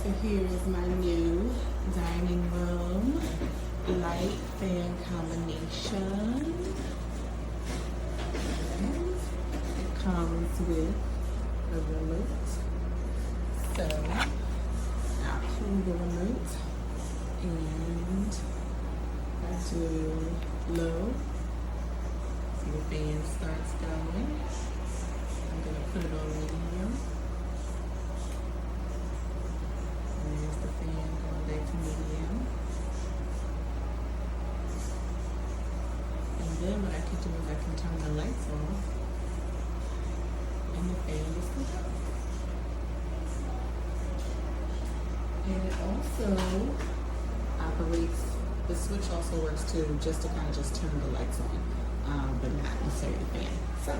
So here is my new dining room light fan combination. And it comes with a remote. So I'll pull the remote and I do low. So the fan starts going. I'm going to put it on medium. And there's the fan going back to medium. And then what I can do is I can turn the lights off and the fan is controlled. And it also operates, the switch also works too, just to kind of just turn the lights on, but not necessarily the fan. So,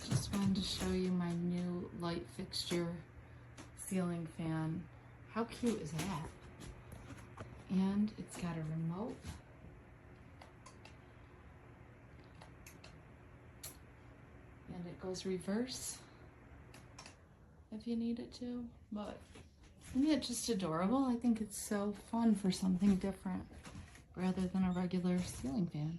just wanted to show you my new light fixture ceiling fan. How cute is that? And it's got a remote. And it goes reverse if you need it to, but isn't it just adorable? I think it's so fun for something different rather than a regular ceiling fan.